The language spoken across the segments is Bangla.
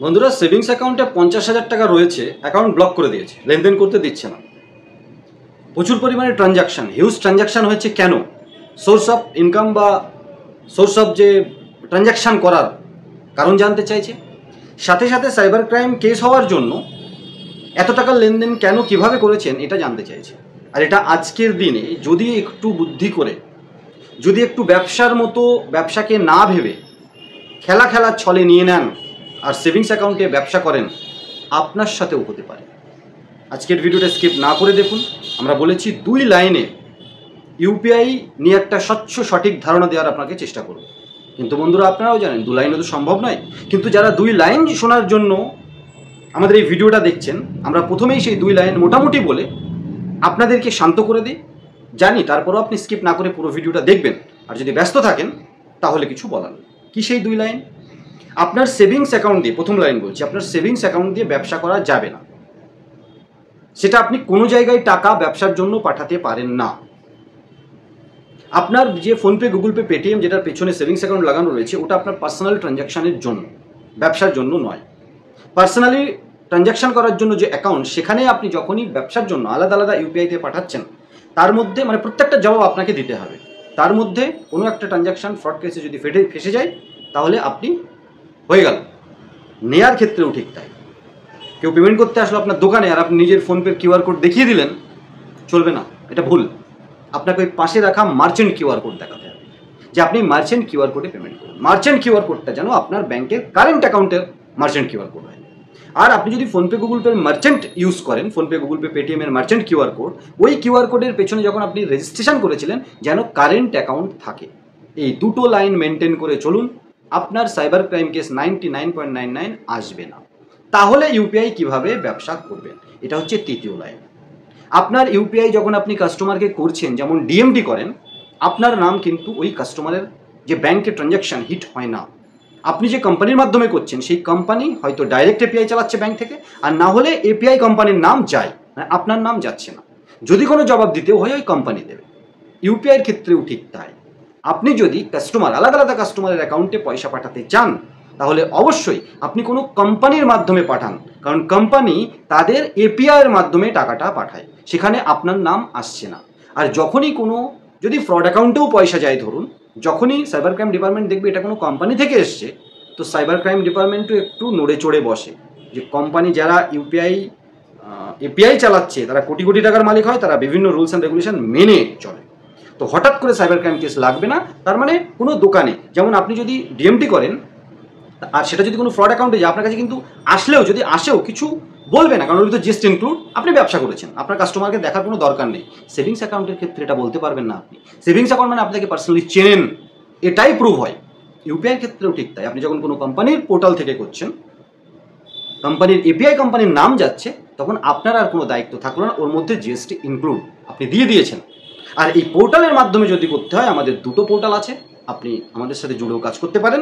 বন্ধুরা, সেভিংস অ্যাকাউন্টে 50,000 টাকা রয়েছে, অ্যাকাউন্ট ব্লক করে দিয়েছে, লেনদেন করতে দিচ্ছে না। প্রচুর পরিমাণে ট্রানজাকশন, হিউজ ট্রানজাকশন হয়েছে। কেন? সোর্স অফ ইনকাম বা সোর্স অফ যে ট্রানজাকশন করার কারণ জানতে চাইছে। সাথে সাথে সাইবার ক্রাইম কেস হওয়ার জন্য এত টাকার লেনদেন কেন, কিভাবে করেছেন, এটা জানতে চাইছে। আর এটা আজকের দিনে যদি একটু বুদ্ধি করে, যদি একটু ব্যবসার মতো ব্যবসাকে না ভেবে খেলার ছলে নিয়ে নেন আর সেভিংস অ্যাকাউন্টে ব্যবসা করেন, আপনার সাথেও হতে পারে। আজকের ভিডিওটা স্কিপ না করে দেখুন। আমরা বলেছি 2 লাইনে ইউপিআই নিয়ে একটা স্বচ্ছ সঠিক ধারণা দেওয়ার আপনাকে চেষ্টা করব। কিন্তু বন্ধুরা, আপনারাও জানেন 2 লাইনে তো সম্ভব নয়। কিন্তু যারা 2 লাইন শোনার জন্য আমাদের এই ভিডিওটা দেখছেন, আমরা প্রথমেই সেই 2 লাইন মোটামুটি বলে আপনাদেরকে শান্ত করে দিই। জানি তারপরও আপনি স্কিপ না করে পুরো ভিডিওটা দেখবেন। আর যদি ব্যস্ত থাকেন তাহলে কিছু বলার নেই। কি সেই 2 লাইন? আপনার সেভিংস অ্যাকাউন্ট দিয়ে, প্রথম লাইন বলছি, আপনার সেভিংস অ্যাকাউন্ট দিয়ে ব্যবসা করা যাবে না। সেটা আপনি কোনো জায়গায় টাকা ব্যবসার জন্য পাঠাতে পারেন না। আপনার যে ফোনপে, গুগল পে, পেটিএম, যেটার পেছনে সেভিংস অ্যাকাউন্ট লাগানো রয়েছে, ওটা আপনার পার্সোনাল ট্রানজ্যাকশানের জন্য, ব্যবসার জন্য নয়। পার্সোনালি ট্রানজ্যাকশান করার জন্য যে অ্যাকাউন্ট, সেখানে আপনি যখনই ব্যবসার জন্য আলাদা আলাদা ইউপিআইতে পাঠাচ্ছেন, তার মধ্যে মানে প্রত্যেকটা জবাব আপনাকে দিতে হবে। তার মধ্যে কোনো একটা ট্রানজ্যাকশান ফ্রড কেসে যদি ফেসে যায়, তাহলে আপনি হয়ে গেল। নেয়ার ক্ষেত্রেও ঠিক তাই। কেউ পেমেন্ট করতে আসলো আপনার দোকানে আর আপনি নিজের ফোনপের কিউআর কোড দেখিয়ে দিলেন, চলবে না, এটা ভুল। আপনাকে ওই পাশে রাখা মার্চেন্ট কিউআর কোড দেখাতে হবে যে আপনি মার্চেন্ট কিউআর কোডে পেমেন্ট করুন। মার্চেন্ট কিউআর কোডটা যেন আপনার ব্যাংকের কারেন্ট অ্যাকাউন্টের মার্চেন্ট কিউআর কোড হয়। আর আপনি যদি ফোনপে, গুগল পের মার্চেন্ট ইউজ করেন, ফোনপে, গুগল পে, পেটিএমের মার্চেন্ট কিউআর কোড, ওই কিউআর কোডের পেছনে যখন আপনি রেজিস্ট্রেশন করেছিলেন, যেন কারেন্ট অ্যাকাউন্ট থাকে। এই দুটো লাইন মেনটেন করে চলুন, আপনার সাইবার ক্রাইম কেস 99.99 আসবে না। তাহলে ইউপিআই কিভাবে ব্যবসা করবেন, এটা হচ্ছে তৃতীয় লাইন। আপনার ইউপিআই যখন আপনি কাস্টমারকে করছেন, যেমন ডিএমটি করেন, আপনার নাম কিন্তু ওই কাস্টমারের যে ব্যাংকে ট্রানজ্যাকশন হিট হয় না। আপনি যে কোম্পানির মাধ্যমে করছেন, সেই কোম্পানি হয়তো ডাইরেক্ট এপিআই চালাচ্ছে ব্যাংক থেকে, আর না হলে এপিআই কোম্পানির নাম যায়, আপনার নাম যাচ্ছে না। যদি কোনো জবাব দিতেও হয়, ওই কোম্পানি দেবে। ইউপিআইয়ের ক্ষেত্রেও ঠিক তাই। আপনি যদি কাস্টমার, আলাদা আলাদা কাস্টমারের অ্যাকাউন্টে পয়সা পাঠাতে চান, তাহলে অবশ্যই আপনি কোনো কোম্পানির মাধ্যমে পাঠান, কারণ কোম্পানি তাদের এপিআইয়ের মাধ্যমে টাকাটা পাঠায়, সেখানে আপনার নাম আসছে না। আর যখনই কোনো, যদি ফ্রড অ্যাকাউন্টেও পয়সা যায়, ধরুন, যখনই সাইবার ক্রাইম ডিপার্টমেন্ট দেখবে এটা কোনো কোম্পানি থেকে এসছে, তো সাইবার ক্রাইম ডিপার্টমেন্টও একটু নড়ে চড়ে বসে যে কোম্পানি যারা এপিআই চালাচ্ছে, তারা কোটি কোটি টাকার মালিক হয়, তারা বিভিন্ন রুলস অ্যান্ড রেগুলেশন মেনে চলে। তো হঠাৎ করে সাইবার ক্রাইম কেস লাগবে না। তার মানে কোনো দোকানে, যেমন আপনি যদি ডিএমটি করেন, আর সেটা যদি কোনো ফ্রড অ্যাকাউন্টে যায়, আপনার কাছে কিন্তু আসলেও, যদি আসেও, কিছু বলবে না, কারণ ওর ভিতরে জিএসটি ইনক্লুড, আপনি ব্যবসা করেছেন, আপনার কাস্টমারকে দেখার কোনো দরকার নেই। সেভিংস অ্যাকাউন্টের ক্ষেত্রে এটা বলতে পারবেন না আপনি। সেভিংস অ্যাকাউন্ট মানে আপনাকে পার্সোনালি চেনেন, এটাই প্রুভ হয়। ইউপিআইয়ের ক্ষেত্রেও ঠিক তাই। আপনি যখন কোনো কোম্পানির পোর্টাল থেকে করছেন, কোম্পানির এপিআই কোম্পানির নাম যাচ্ছে, তখন আপনার আর কোনো দায়িত্ব থাকলো না, ওর মধ্যে জিএসটি ইনক্লুড আপনি দিয়ে দিয়েছেন। আর এই পোর্টালের মাধ্যমে যদি করতে হয়, আমাদের দুটো পোর্টাল আছে, আপনি আমাদের সাথে জুড়েও কাজ করতে পারেন,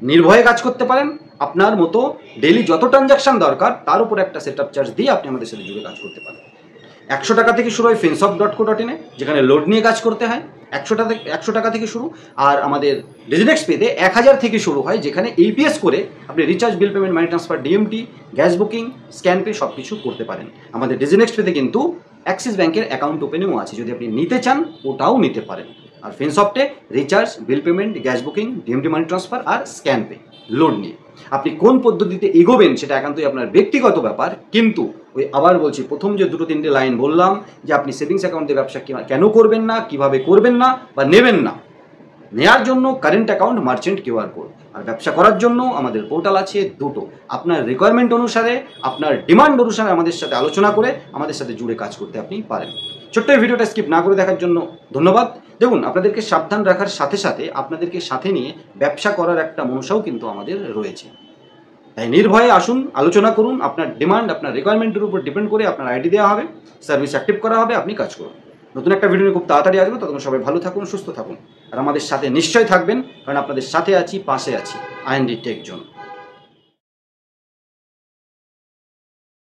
নির্ভয়ে কাজ করতে পারেন। আপনার মতো ডেইলি যত ট্রানজাকশন দরকার, তার উপর একটা সেটআপ চার্জ দিয়ে আপনি আমাদের সাথে জুড়ে কাজ করতে পারেন। 100 টাকা থেকে শুরু হয় finsoft.co.in, যেখানে লোড নিয়ে কাজ করতে হয়, 100 টাকা থেকে শুরু। আর আমাদের ডিজিনেক্স পেতে 1000 থেকে শুরু হয়, যেখানে এপিএস করে আপনি recharge, bill payment, money transfer, DMT, gas booking, scan pay সব কিছু করতে পারেন। আমাদের ডিজিনেক্স পেতে কিন্তু অ্যাক্সিস ব্যাংকের অ্যাকাউন্ট ওপেনিংও আছে, যদি আপনি নিতে চান ওটাও নিতে পারেন। আর ফিনসফটে recharge, bill payment, gas booking, DMT, money transfer আর স্ক্যান পে লোড নিয়ে আপনি কোন পদ্ধতিতে এগোবেন, সেটা একান্তই আপনার ব্যক্তিগত ব্যাপার। কিন্তু ওই আবার বলছি, প্রথম যে 2-3টে লাইন বললাম, যে আপনি সেভিংস অ্যাকাউন্টে ব্যবসা কেন করবেন না, কিভাবে করবেন না বা নেবেন না, নেয়ার জন্য current account, merchant QR code, আর ব্যবসা করার জন্য আমাদের পোর্টাল আছে দুটো। আপনার রিকোয়ারমেন্ট অনুসারে, আপনার ডিমান্ড অনুসারে আমাদের সাথে আলোচনা করে আমাদের সাথে জুড়ে কাজ করতে আপনি পারেন। ছোট্ট এই ভিডিওটা স্কিপ না করে দেখার জন্য ধন্যবাদ। দেখুন, আপনাদেরকে সাবধান রাখার সাথে সাথে আপনাদেরকে সাথে নিয়ে ব্যবসা করার একটা মনসাও কিন্তু আমাদের রয়েছে। তাই নির্ভয়ে আসুন, আলোচনা করুন। আপনার ডিমান্ড, আপনার রিকোয়ারমেন্টের উপর ডিপেন্ড করে আপনার আইডি দেওয়া হবে, সার্ভিস অ্যাক্টিভ করা হবে, আপনি কাজ করুন। নতুন একটা ভিডিও নিয়ে খুব তাড়াতাড়ি আসবো। তখন সবাই ভালো থাকুন, সুস্থ থাকুন, আর আমাদের সাথে নিশ্চয়ই থাকবেন, কারণ আপনাদের সাথে আছি, পাশে আছি। IND tech zone.